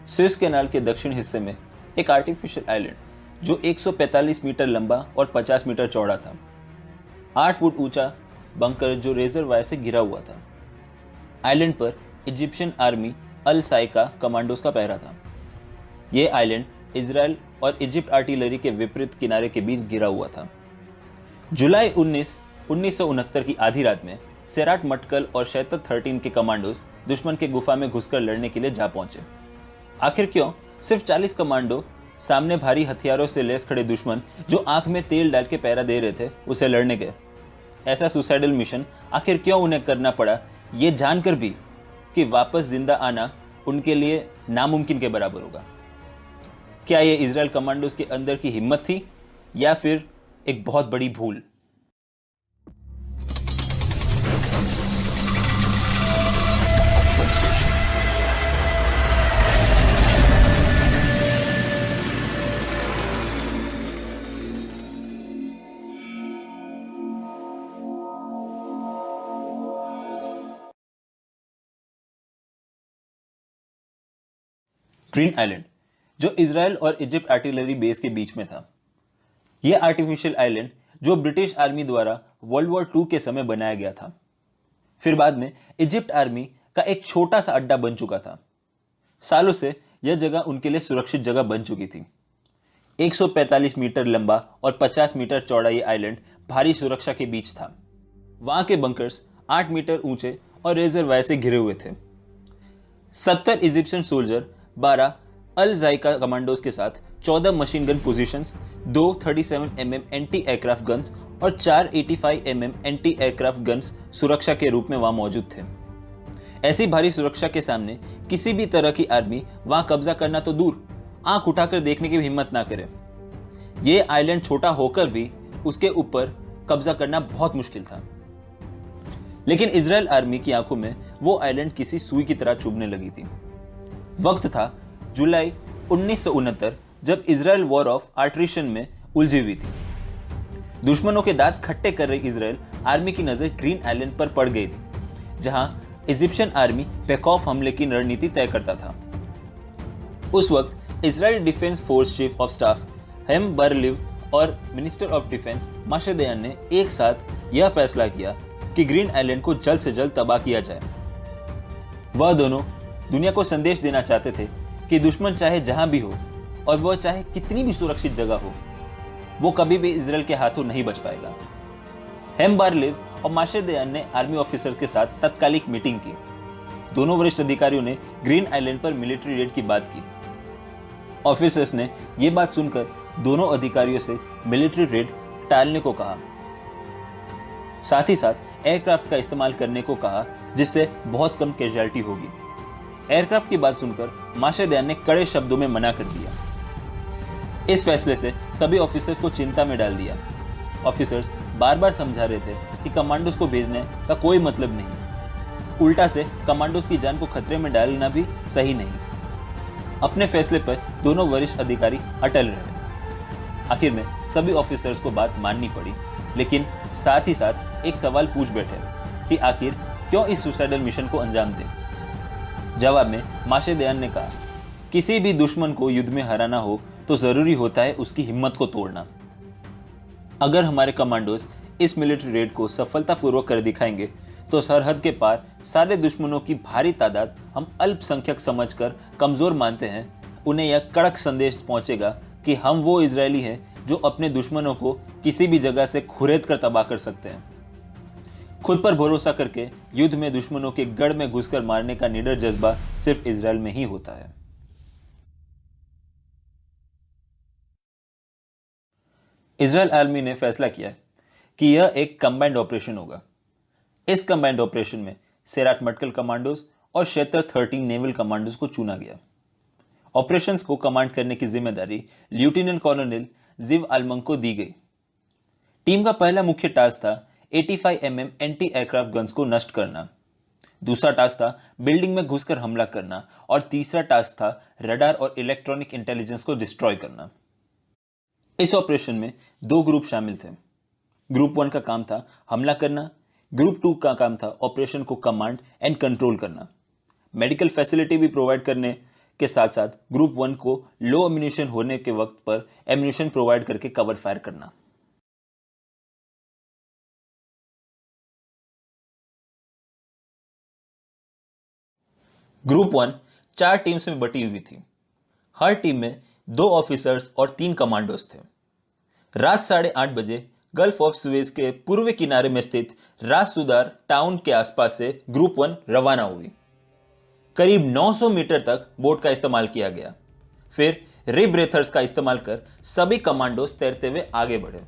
Swiss canal के दक्षिण हिस्से में एक आर्टिफिशियल आइलैंड जो 145 मीटर लंबा और 50 मीटर चौड़ा था, 8 फुट ऊंचा बंकर जो रेजर वायर से घिरा हुआ था। आइलैंड पर इजिप्शियन आर्मी अल साइका कमांडोज का पहरा था। यह आइलैंड इजराइल और इजिप्ट आर्टिलरी के विपरीत किनारे के बीच घिरा हुआ था। जुलाई 1969 की आधी रात में सेराट मटकल और शैतर 13 के कमांडोज दुश्मन के गुफा में घुसकर लड़ने के लिए जा पहुंचे। आखिर क्यों सिर्फ 40 कमांडो सामने भारी हथियारों से लैस खड़े दुश्मन जो आंख में तेल डाल के पहरा दे रहे थे उसे लड़ने गए? ऐसा सुसाइडल मिशन आखिर क्यों उन्हें करना पड़ा, ये जानकर भी कि वापस जिंदा आना उनके लिए नामुमकिन के बराबर होगा? क्या ये इजराइल कमांडोज के अंदर की हिम्मत थी या फिर एक बहुत बड़ी भूल? ग्रीन आइलैंड जो इजराइल और इजिप्ट आर्टिलरी बेस के बीच में था। यह आर्टिफिशियल आइलैंड जो ब्रिटिश आर्मी द्वारा वर्ल्ड वॉर 2 के समय बनाया गया था, फिर बाद में इजिप्ट आर्मी का एक छोटा सा अड्डा बन चुका था। सालों से यह जगह उनके लिए सुरक्षित जगह बन चुकी थी। 145 मीटर लंबा और 50 मीटर चौड़ा यह आइलैंड भारी सुरक्षा के बीच था। वहां के बंकर्स 8 मीटर ऊंचे और रेजर वायर से घिरे हुए थे। 70 इजिप्शियन सोल्जर, 12 अल जायका कमांडोज के साथ 14 machine gun positions, 2 37 mm anti aircraft guns और 4 85 mm एंटी एयरक्राफ्ट गन्स सुरक्षा के रूप में वहां मौजूद थे। ऐसी भारी सुरक्षा के सामने किसी भी तरह की आर्मी वहां कब्जा करना तो दूर, आंख उठाकर देखने की भी हिम्मत ना करे। यह आइलैंड छोटा होकर भी उसके ऊपर कब्जा करना बहुत मुश्किल था। लेकिन इजराइल आर्मी की आंखों में वो आइलैंड किसी सुई की तरह चुभने लगी थी। वक्त था जुलाई 1969 जब इजराइल वॉर ऑफ आर्ट्रिशन में उलझी हुई थी। दुश्मनों के दांत खट्टे कर रही इजराइल आर्मी की नजर ग्रीन आइलैंड पर पड़ गई थी, जहां इजिप्शियन आर्मी बैकऑफ हमले की रणनीति तय करता था। उस वक्त Israel defence force chief of staff Haim Barlev और मिनिस्टर ऑफ डिफेंस माशे दयान ने एक साथ यह फैसला किया कि ग्रीन आइलैंड को जल्द से जल्द तबाह किया जाए। वह दोनों दुनिया को संदेश देना चाहते थे कि दुश्मन चाहे जहां भी हो और वह चाहे कितनी भी सुरक्षित जगह हो, वो कभी भी इजराइल के हाथों नहीं बच पाएगा। हेम बारलिव और माशे दयान ने आर्मी ऑफिसर्स के साथ तत्कालिक मीटिंग की। दोनों वरिष्ठ अधिकारियों ने ग्रीन आइलैंड पर मिलिट्री रेड की बात की। ऑफिसर्स ने यह बात सुनकर दोनों अधिकारियों से मिलिट्री रेड टालने को कहा, साथ ही साथ एयरक्राफ्ट का इस्तेमाल करने को कहा जिससे बहुत कम कैजुअलिटी होगी। एयरक्राफ्ट की बात सुनकर माशे दयान ने कड़े शब्दों में मना कर दिया। इस फैसले से सभी ऑफिसर्स को चिंता में डाल दिया। ऑफिसर्स बार बार समझा रहे थे कि कमांडोज को भेजने का कोई मतलब नहीं, उल्टा से कमांडोज की जान को खतरे में डालना भी सही नहीं। अपने फैसले पर दोनों वरिष्ठ अधिकारी अटल रहे। आखिर में सभी ऑफिसर्स को बात माननी पड़ी, लेकिन साथ ही साथ एक सवाल पूछ बैठे कि आखिर क्यों इस सुसाइडल मिशन को अंजाम दें। जवाब में माशे दयान ने कहा, किसी भी दुश्मन को युद्ध में हराना हो तो जरूरी होता है उसकी हिम्मत को तोड़ना। अगर हमारे कमांडोज इस मिलिट्री रेड को सफलतापूर्वक कर दिखाएंगे तो सरहद के पार सारे दुश्मनों की भारी तादाद हम अल्पसंख्यक समझकर कमजोर मानते हैं, उन्हें यह कड़क संदेश पहुंचेगा कि हम वो इजरायली हैं जो अपने दुश्मनों को किसी भी जगह से खुरेद कर तबाह कर सकते हैं। खुद पर भरोसा करके युद्ध में दुश्मनों के गढ़ में घुसकर मारने का निडर जज्बा सिर्फ इजराइल में ही होता है। इजराइल आर्मी ने फैसला किया कि यह एक कंबाइंड ऑपरेशन होगा। इस कंबाइंड ऑपरेशन में सेराट मटकल कमांडोज और शैतर 13 नेवल कमांडोज को चुना गया। ऑपरेशंस को कमांड करने की जिम्मेदारी लेफ्टिनेंट कर्नल जिव आलमंग को दी गई। टीम का पहला मुख्य टास्क था 85 mm एंटी एयरक्राफ्ट गन्स को नष्ट करना, दूसरा टास्क था बिल्डिंग में घुसकर हमला करना और तीसरा टास्क था रडार और इलेक्ट्रॉनिक इंटेलिजेंस को डिस्ट्रॉय करना। इस ऑपरेशन में 2 ग्रुप शामिल थे। ग्रुप 1 का काम था हमला करना, ग्रुप 2 का काम था ऑपरेशन को कमांड एंड कंट्रोल करना। मेडिकल फैसिलिटी भी प्रोवाइड करने के साथ साथ ग्रुप 1 को लो एम्यूनिशन होने के वक्त पर एम्यूनिशन प्रोवाइड करके कवर फायर करना। ग्रुप 1 4 टीम्स में बटी हुई थी। हर टीम में 2 ऑफिसर्स और 3 कमांडोज थे। रात 8:30 बजे गल्फ ऑफ सुएज के पूर्वी किनारे में स्थित रास सुदार टाउन के आसपास से ग्रुप 1 रवाना हुई। करीब 900 मीटर तक बोट का इस्तेमाल किया गया। फिर रिब ब्रेथर्स का इस्तेमाल कर सभी कमांडोज तैरते हुए आगे बढ़े।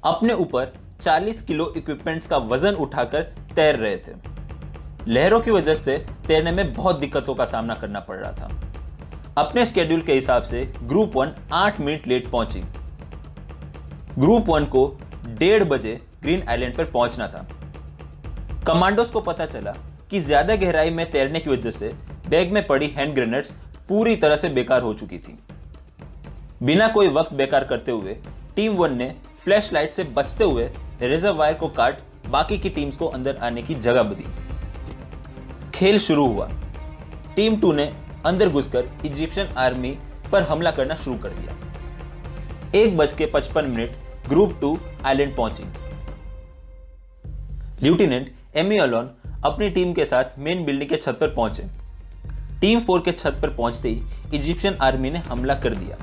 अपने ऊपर 40 किलो इक्विपमेंट्स का वजन उठाकर तैर रहे थे। लहरों की वजह से तैरने में बहुत दिक्कतों का सामना करना पड़ रहा था। अपने स्केड्यूल के हिसाब से ग्रुप 1 8 मिनट लेट पहुंची। ग्रुप 1 को 1:30 बजे ग्रीन आइलैंड पर पहुंचना था। कमांडोज को पता चला कि ज्यादा गहराई में तैरने की वजह से बैग में पड़ी हैंड ग्रेनेड्स पूरी तरह से बेकार हो चुकी थी। बिना कोई वक्त बेकार करते हुए टीम 1 ने फ्लैश लाइट से बचते हुए रिजर्वायर को काट बाकी की टीम्स को अंदर आने की जगह दी। खेल शुरू हुआ। टीम 2 ने अंदर घुसकर इजिप्शियन आर्मी पर हमला करना शुरू कर दिया। 1:55 ग्रुप 2 आइलैंड पहुंची। लेफ्टिनेंट एमी अलोन अपनी टीम के साथ मेन बिल्डिंग के छत पर पहुंचे। टीम 4 के छत पर पहुंचते ही इजिप्शियन आर्मी ने हमला कर दिया।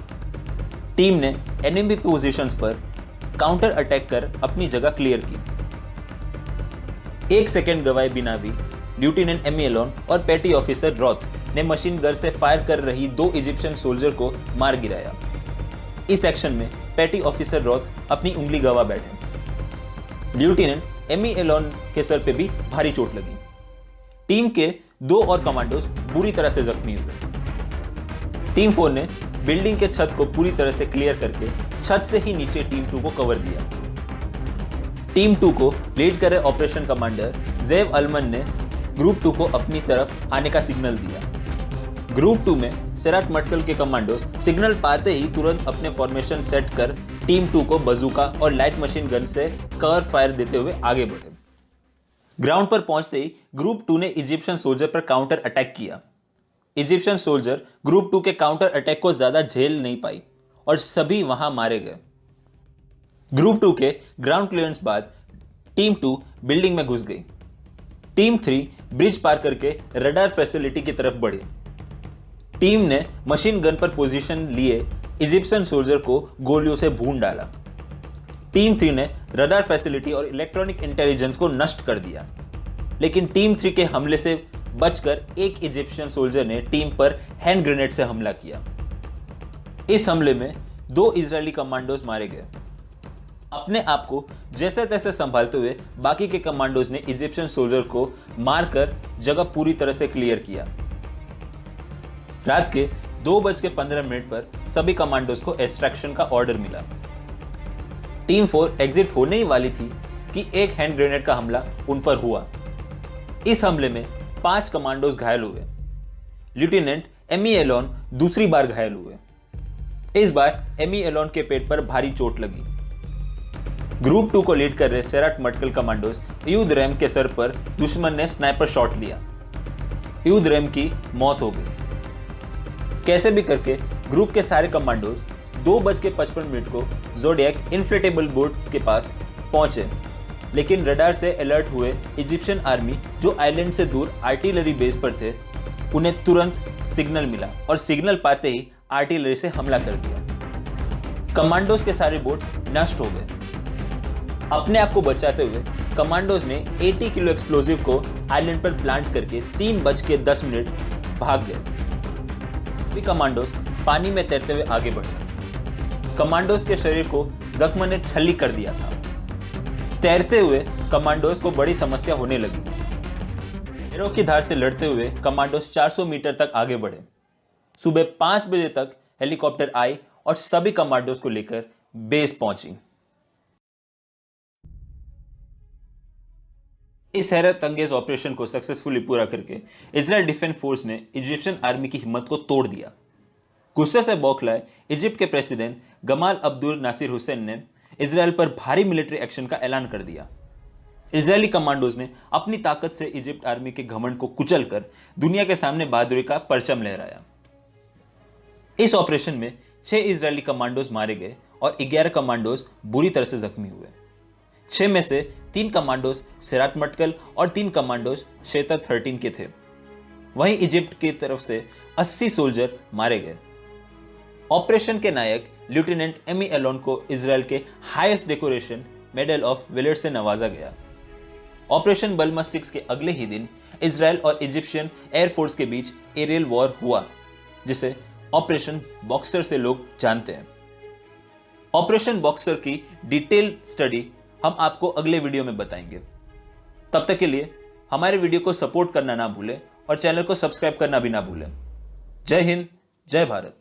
टीम ने एनिमी पोजीशंस पर काउंटर अटैक कर अपनी जगह क्लियर की। 1 सेकेंड गवाए बिना भी लेफ्टिनेंट एमी अलोन और पेटी ऑफिसर रॉथ ने मशीन गन से फायर कर रही 2 इजिप्शियन सोल्जर को मार गिराया। इस एक्शन में पेटी ऑफिसर रॉथ अपनी उंगली गवा बैठे। लेफ्टिनेंट एमी अलोन के सर पे भी भारी चोट लगी। टीम के 2 और कमांडोज बुरी तरह से जख्मी हुए। टीम 4 ने बिल्डिंग के छत को पूरी तरह से क्लियर करके छत से ही नीचे टीम 2 को कवर दिया। टीम 2 को लीड कर रहे ऑपरेशन कमांडर ज़ैव अलमन ने ग्रुप 2 को अपनी तरफ आने का सिग्नल दिया। ग्रुप 2 में सेराट मटकल के कमांडोज सिग्नल पाते ही तुरंत अपने फॉर्मेशन सेट कर टीम 2 को बजूका और लाइट मशीन गन से कवर फायर देते हुए आगे बढ़े। ग्राउंड पर पहुंचते ही ग्रुप 2 ने इजिप्शियन सोल्जर पर काउंटर अटैक किया। इजिप्शियन सोल्जर ग्रुप 2 के काउंटर अटैक को ज्यादा झेल नहीं पाई और सभी वहां मारे गए। ग्रुप 2 के ग्राउंड क्लियरेंस बाद टीम 2 बिल्डिंग में घुस गई। टीम 3 ब्रिज पार करके रडार फैसिलिटी की तरफ बढ़ी। टीम ने मशीन गन पर पोजीशन लिए इजिप्शियन सोल्जर को गोलियों से भून डाला। टीम 3 ने रडार फैसिलिटी और इलेक्ट्रॉनिक इंटेलिजेंस को नष्ट कर दिया, लेकिन टीम 3 के हमले से बचकर एक इजिप्शियन सोल्जर ने टीम पर हैंड ग्रेनेड से हमला किया। इस हमले में 2 इजरायली कमांडोज मारे गए। अपने आप को जैसे तैसे संभालते हुए बाकी के कमांडोज ने इजिप्शियन सोल्जर को मारकर जगह पूरी तरह से क्लियर किया। रात के 2:15 पर सभी कमांडोज को एक्सट्रैक्शन का ऑर्डर मिला। टीम 4 एग्जिट होने ही वाली थी कि एक हैंड ग्रेनेड का हमला उन पर हुआ। इस हमले में 5 कमांडोज घायल हुए। लेफ्टिनेंट एमी अलोन दूसरी बार घायल हुए। इस बार एमी अलोन के पेट पर भारी चोट लगी। ग्रुप 2 को लीड कर रहे सेराट मटकल कमांडोज यूद रैम के सर पर दुश्मन ने स्नाइपर शॉट लिया। यूद रैम की मौत हो गई। कैसे भी करके ग्रुप के सारे कमांडोज 2:55 को ज़ोडिएक इन्फ्लेटेबल बोट के पास पहुंचे, लेकिन रडार से अलर्ट हुए इजिप्शियन आर्मी जो आइलैंड से दूर आर्टिलरी बेस पर थे, उन्हें तुरंत सिग्नल मिला और सिग्नल पाते ही आर्टिलरी से हमला कर दिया। कमांडोज के सारे बोट्स नष्ट हो गए। अपने आप को बचाते हुए कमांडोज ने 80 किलो एक्सप्लोजिव को आइलैंड पर प्लांट करके 3:10 भाग गए। सभी कमांडोज पानी में तैरते हुए आगे बढ़े। कमांडोज के शरीर को जख्म ने छल्ली कर दिया था। तैरते हुए कमांडोज को बड़ी समस्या होने लगी। एरो की धार से लड़ते हुए कमांडोज 400 मीटर तक आगे बढ़े। सुबह 5 बजे तक हेलीकॉप्टर आई और सभी कमांडोज को लेकर बेस पहुंची। इस हैरत अंगेज ऑपरेशन को सक्सेसफुली पूरा करके इजराइल डिफेंस फोर्स ने इजिप्शियन आर्मी की हिम्मत को तोड़ दिया। गुस्से से बौखलाए इजिप्ट के प्रेसिडेंट गमाल अब्दुल नासिर हुसैन ने इजराइल पर भारी मिलिट्री एक्शन का ऐलान कर दिया। इजरायली कमांडोज ने अपनी ताकत से इजिप्ट आर्मी के घमंड को कुचलकर दुनिया के सामने बहादुरी का परचम लहराया। इस ऑपरेशन में 6 इजरायली कमांडोज मारे गए और 11 कमांडोज बुरी तरह से जख्मी हुए। 6 में से 3 कमांडोज सिरात मटकल और 3 कमांडोज शेता 13 के थे। वहीं इजिप्ट की तरफ से 80 सोल्जर मारे गए। ऑपरेशन के नायक लेफ्टिनेंट एमी एलोन को इजराइल के हाईएस्ट डेकोरेशन मेडल ऑफ वैल्योर से नवाजा गया। ऑपरेशन बलमा 6 के अगले ही दिन इजराइल और इजिप्शियन एयरफोर्स के बीच एरियल वॉर हुआ, जिसे ऑपरेशन बॉक्सर से लोग जानते हैं। ऑपरेशन बॉक्सर की डिटेल स्टडी हम आपको अगले वीडियो में बताएंगे। तब तक के लिए हमारे वीडियो को सपोर्ट करना ना भूलें और चैनल को सब्सक्राइब करना भी ना भूलें। जय हिंद, जय भारत।